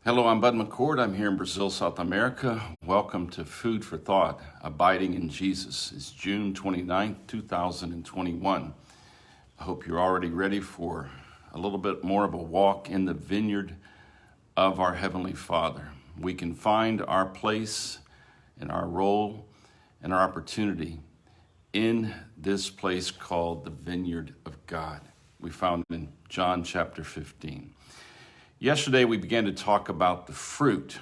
Hello, I'm Bud McCord. I'm here in Brazil, South America. Welcome to Food for Thought, Abiding in Jesus. It's June 29th, 2021. I hope you're already ready for a little bit more of a walk in the vineyard of our Heavenly Father. We can find our place and our role and our opportunity in this place called the vineyard of God. We found in John chapter 15. Yesterday, we began to talk about the fruit,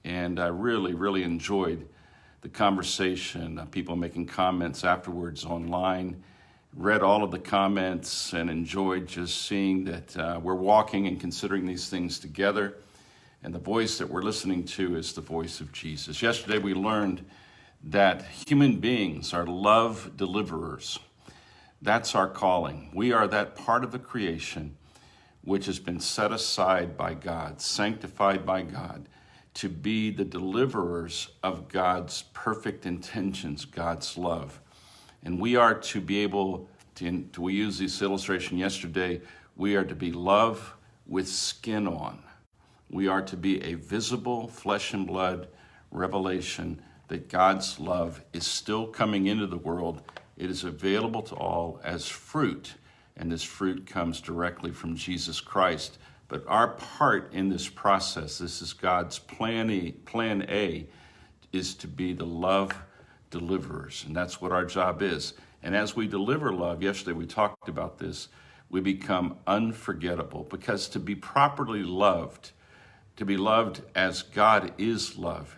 and I really enjoyed the conversation. People making comments afterwards online, read all of the comments, and enjoyed just seeing that we're walking and considering these things together, and the voice that we're listening to is the voice of Jesus. Yesterday, we learned that human beings are love deliverers. That's our calling. We are that part of the creation which has been set aside by God, sanctified by God, to be the deliverers of God's perfect intentions, God's love. And we are to be able to, we used this illustration yesterday, we are to be love with skin on. We are to be a visible flesh and blood revelation that God's love is still coming into the world. It is available to all as fruit. And this fruit comes directly from Jesus Christ. But our part in this process, this is God's plan A, is to be the love deliverers. And that's what our job is. And as we deliver love, yesterday we talked about this, we become unforgettable. Because to be properly loved, to be loved as God is love,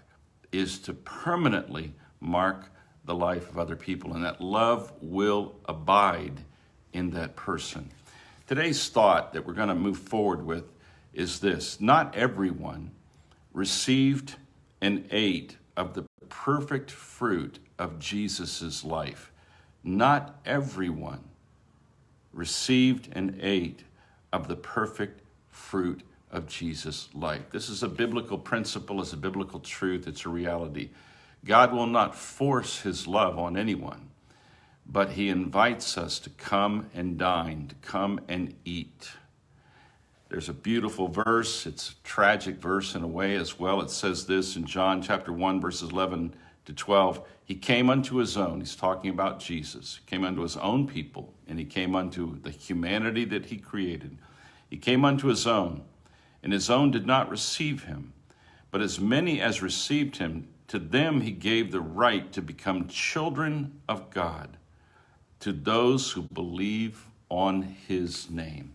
is to permanently mark the life of other people. And that love will abide in that person. Today's thought that we're going to move forward with is this: not everyone received and ate of the perfect fruit of Jesus's life. Not everyone received and ate of the perfect fruit of Jesus' life. This is a biblical principle, it's a biblical truth, it's a reality. God will not force his love on anyone, but he invites us to come and dine, to come and eat. There's a beautiful verse. It's a tragic verse in a way as well. It says this in John chapter 1, verses 11 to 12. He came unto his own. He's talking about Jesus. He came unto his own people, and he came unto the humanity that he created. He came unto his own, and his own did not receive him. But as many as received him, to them he gave the right to become children of God, to those who believe on his name.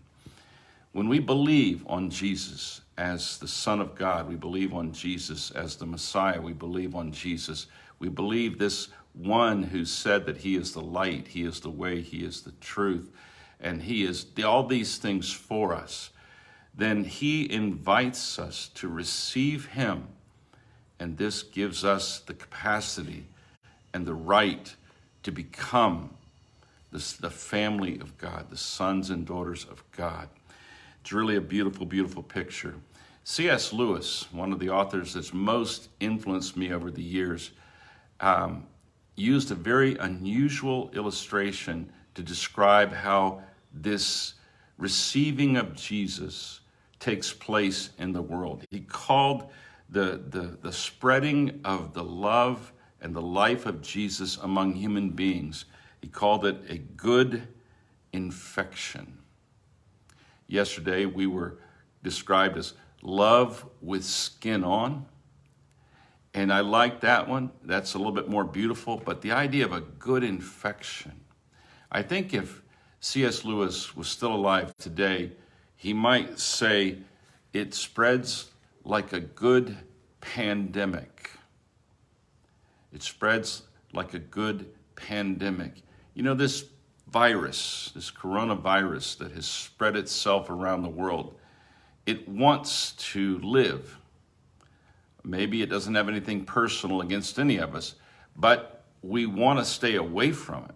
When we believe on Jesus as the Son of God, we believe on Jesus as the Messiah, we believe on Jesus, we believe this one who said that he is the light, he is the way, he is the truth, and he is all these things for us, then he invites us to receive him, and this gives us the capacity and the right to become the family of God, the sons and daughters of God. It's really a beautiful picture. C.S. Lewis, one of the authors that's most influenced me over the years, used a very unusual illustration to describe how this receiving of Jesus takes place in the world. He called the spreading of the love and the life of Jesus among human beings, he called it a good infection. Yesterday, we were described as love with skin on. And I like that one. That's a little bit more beautiful. But the idea of a good infection, I think if C.S. Lewis was still alive today, he might say it spreads like a good pandemic. It spreads like a good pandemic. You know, this virus, this coronavirus that has spread itself around the world, it wants to live. Maybe it doesn't have anything personal against any of us, but we want to stay away from it.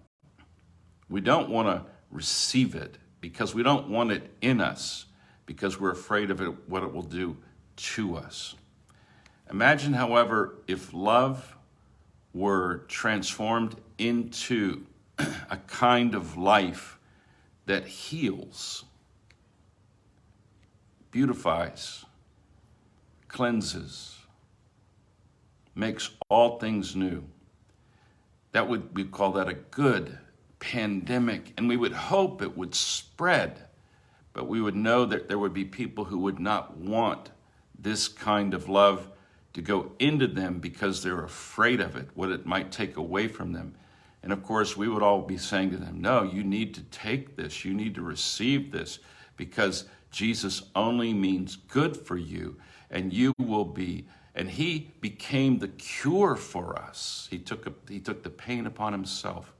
We don't want to receive it because we don't want it in us, because we're afraid of it, what it will do to us. Imagine, however, if love were transformed into a kind of life that heals, beautifies, cleanses, makes all things new. We call that a good pandemic, and we would hope it would spread, but we would know that there would be people who would not want this kind of love to go into them because they're afraid of it, what it might take away from them. And of course, we would all be saying to them, no, you need to take this, you need to receive this, because Jesus only means good for you, and you will be. And he became the cure for us. He took the pain upon himself,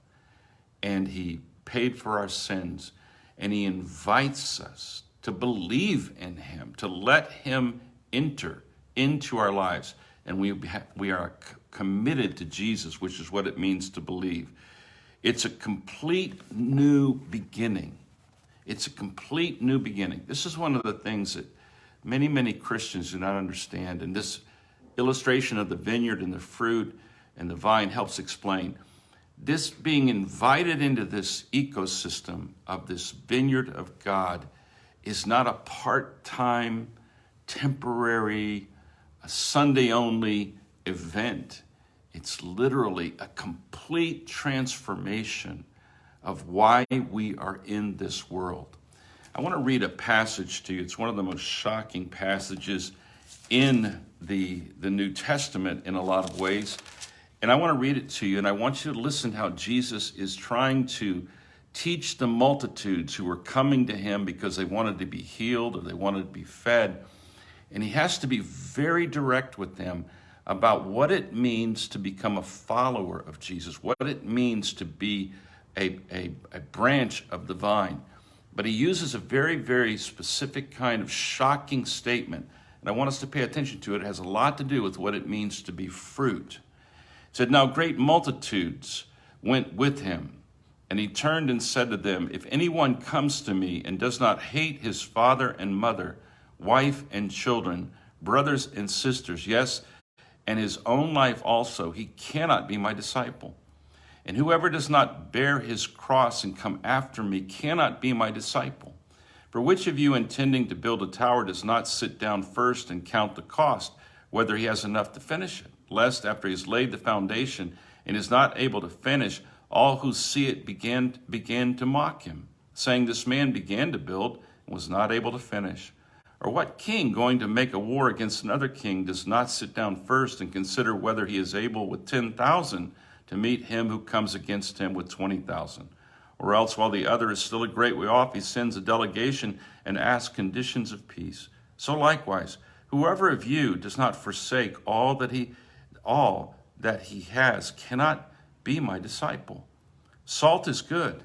and he paid for our sins, and he invites us to believe in him, to let him enter into our lives. And we are committed to Jesus, which is what it means to believe. It's a complete new beginning. It's a complete new beginning. This is one of the things that many Christians do not understand, and this illustration of the vineyard and the fruit and the vine helps explain. This being invited into this ecosystem of this vineyard of God is not a part-time, temporary, a Sunday-only event. It's literally a complete transformation of why we are in this world. I want to read a passage to you. It's one of the most shocking passages in the New Testament in a lot of ways. And I want to read it to you, and I want you to listen how Jesus is trying to teach the multitudes who were coming to him because they wanted to be healed or they wanted to be fed. And he has to be very direct with them about what it means to become a follower of Jesus, what it means to be a branch of the vine. But he uses a very specific kind of shocking statement, and I want us to pay attention to it. It has a lot to do with what it means to be fruit. It said, now great multitudes went with him, and he turned and said to them, if anyone comes to me and does not hate his father and mother, wife and children, brothers and sisters, yes, and his own life also, he cannot be my disciple. And whoever does not bear his cross and come after me cannot be my disciple. For which of you intending to build a tower does not sit down first and count the cost, whether he has enough to finish it, lest after he has laid the foundation and is not able to finish, all who see it begin to mock him, saying, this man began to build and was not able to finish. Or what king going to make a war against another king does not sit down first and consider whether he is able with 10,000 to meet him who comes against him with 20,000? Or else, while the other is still a great way off, he sends a delegation and asks conditions of peace. So likewise, whoever of you does not forsake all that he has cannot be my disciple. Salt is good,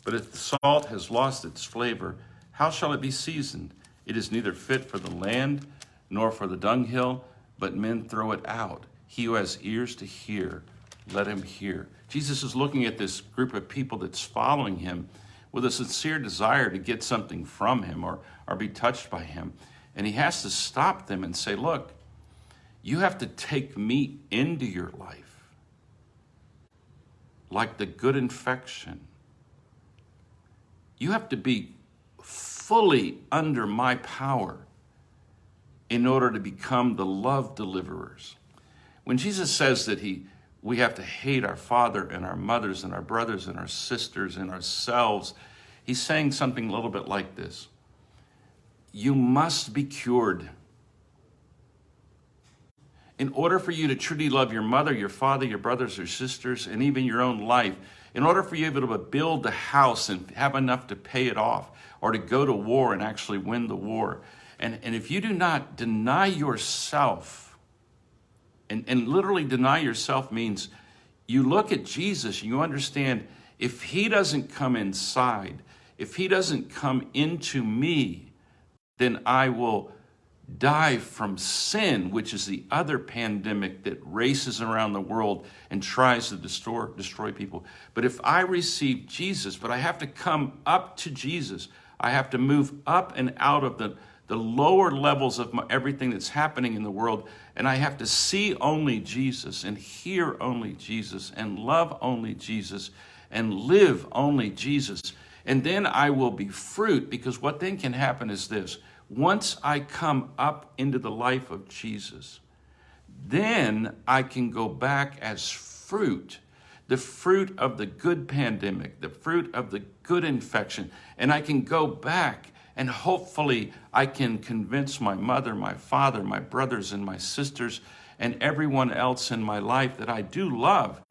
but if the salt has lost its flavor, how shall it be seasoned? It is neither fit for the land nor for the dunghill, but men throw it out. He who has ears to hear, let him hear. Jesus is looking at this group of people that's following him with a sincere desire to get something from him or be touched by him. And he has to stop them and say, look, you have to take me into your life like the good infection. You have to be fully under my power in order to become the love deliverers. When Jesus says that we have to hate our father and our mothers and our brothers and our sisters and ourselves, he's saying something a little bit like this. You must be cured. In order for you to truly love your mother, your father, your brothers or sisters, and even your own life, in order for you to be able to build the house and have enough to pay it off, or to go to war and actually win the war, and if you do not deny yourself, and literally deny yourself means you look at Jesus and you understand if he doesn't come inside, if he doesn't come into me, then I will die from sin, which is the other pandemic that races around the world and tries to destroy people. But if I receive Jesus, but I have to come up to Jesus, I have to move up and out of the lower levels of everything that's happening in the world, and I have to see only Jesus and hear only Jesus and love only Jesus and live only Jesus. And then I will be fruit, because what then can happen is this. Once I come up into the life of Jesus, then I can go back as fruit, the fruit of the good pandemic, the fruit of the good infection, and I can go back and hopefully I can convince my mother, my father, my brothers and my sisters, and everyone else in my life that I do love.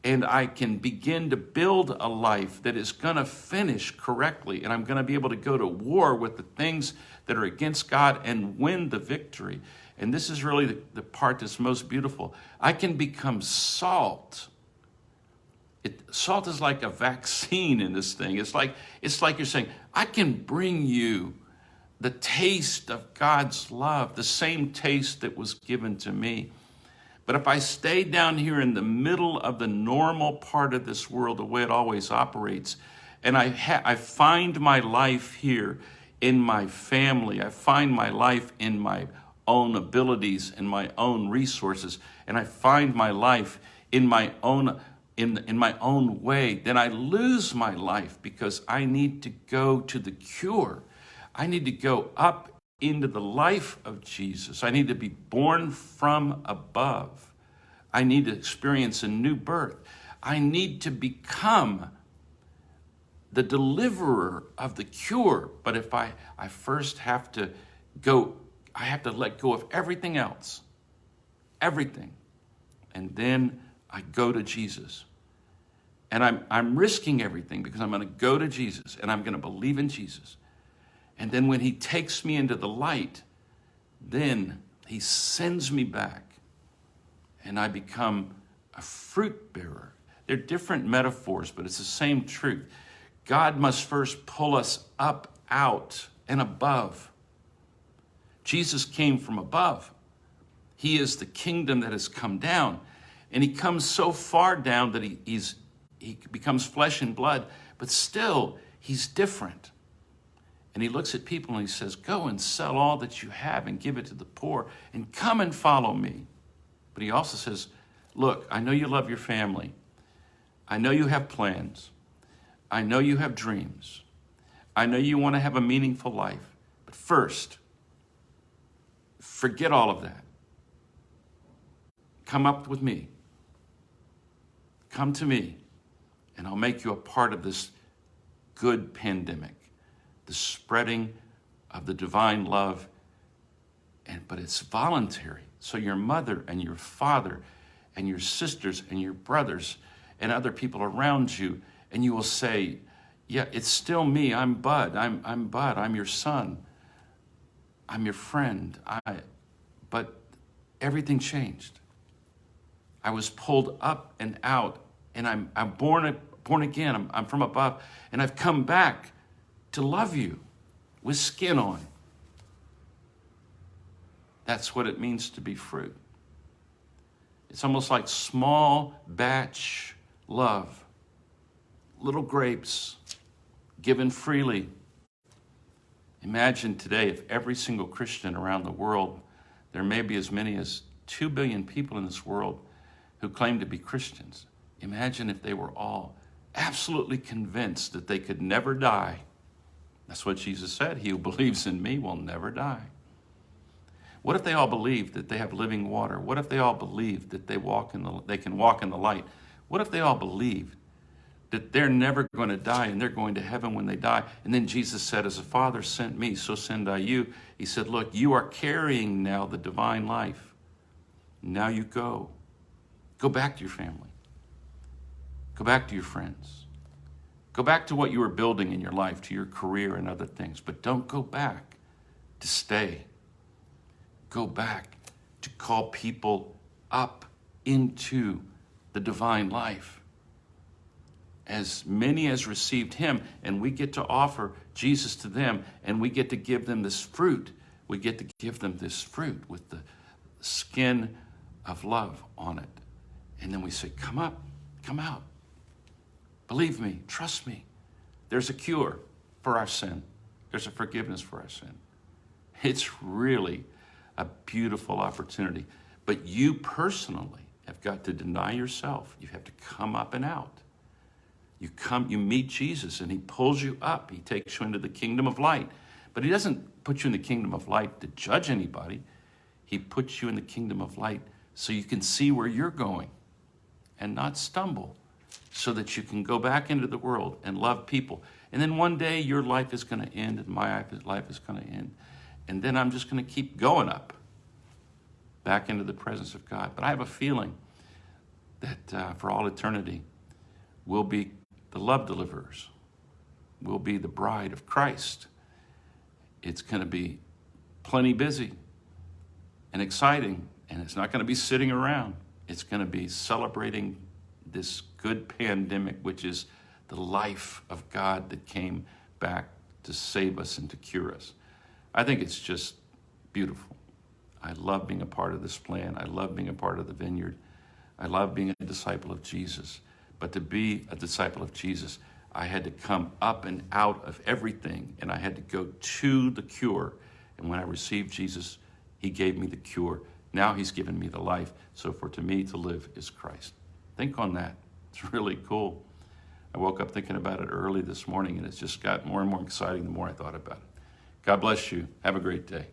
And I can begin to build a life that is going to finish correctly. And I'm going to be able to go to war with the things that are against God and win the victory. And this is really the part that's most beautiful. I can become salt. Salt is like a vaccine in this thing. It's like you're saying, I can bring you the taste of God's love, the same taste that was given to me. But if I stay down here in the middle of the normal part of this world, the way it always operates, and I find my life here in my family, I find my life in my own abilities and my own resources, and I find my life in my own in my own way, then I lose my life because I need to go to the cure. I need to go up into the life of Jesus. I need to be born from above. I need to experience a new birth. I need to become the deliverer of the cure. But if I first have to go, I have to let go of everything else, everything. And then I go to Jesus. And I'm risking everything because I'm going to go to Jesus and I'm going to believe in Jesus. And then when he takes me into the light, then he sends me back and I become a fruit bearer. They're different metaphors, but it's the same truth. God must first pull us up, out, and above. Jesus came from above. He is the kingdom that has come down. And he comes so far down that he becomes flesh and blood, but still he's different. And he looks at people and he says, go and sell all that you have and give it to the poor and come and follow me. But he also says, look, I know you love your family. I know you have plans. I know you have dreams. I know you want to have a meaningful life. But first, forget all of that. Come up with me. Come to me, and I'll make you a part of this good pandemic. The spreading of the divine love, but it's voluntary. So your mother and your father and your sisters and your brothers and other people around you, and you will say, yeah, it's still me. I'm Bud. I'm Bud. I'm your son. I'm your friend. But everything changed. I was pulled up and out, and I'm born again. I'm from above, and I've come back to love you with skin on. That's what it means to be fruit. It's almost like small batch love. Little grapes given freely. Imagine today if every single Christian around the world, there may be as many as 2 billion people in this world who claim to be Christians. Imagine if they were all absolutely convinced that they could never die. That's what Jesus said. He who believes in me will never die. What if they all believed that they have living water? What if they all believed that they can walk in the light? What if they all believed that they're never going to die and they're going to heaven when they die? And then Jesus said, as the Father sent me, so send I you. He said, look, you are carrying now the divine life. Now you go. Go back to your family. Go back to your friends. Go back to what you were building in your life, to your career and other things. But don't go back to stay. Go back to call people up into the divine life. As many as received him, and we get to offer Jesus to them, and we get to give them this fruit. We get to give them this fruit with the skin of love on it. And then we say, come up, come out. Believe me, trust me. There's a cure for our sin. There's a forgiveness for our sin. It's really a beautiful opportunity. But you personally have got to deny yourself. You have to come up and out. You meet Jesus and he pulls you up. He takes you into the kingdom of light. But he doesn't put you in the kingdom of light to judge anybody. He puts you in the kingdom of light so you can see where you're going and not stumble, so that you can go back into the world and love people. And then one day your life is going to end and my life is going to end. And then I'm just going to keep going up, back into the presence of God. But I have a feeling that for all eternity, we'll be the love deliverers. We'll be the bride of Christ. It's going to be plenty busy and exciting, and it's not going to be sitting around. It's going to be celebrating this good pandemic, which is the life of God that came back to save us and to cure us. I think it's just beautiful. I love being a part of this plan. I love being a part of the vineyard. I love being a disciple of Jesus. But to be a disciple of Jesus, I had to come up and out of everything, and I had to go to the cure. And when I received Jesus, he gave me the cure. Now he's given me the life. So to me to live is Christ. Think on that. It's really cool. I woke up thinking about it early this morning, and it's just got more and more exciting the more I thought about it. God bless you. Have a great day.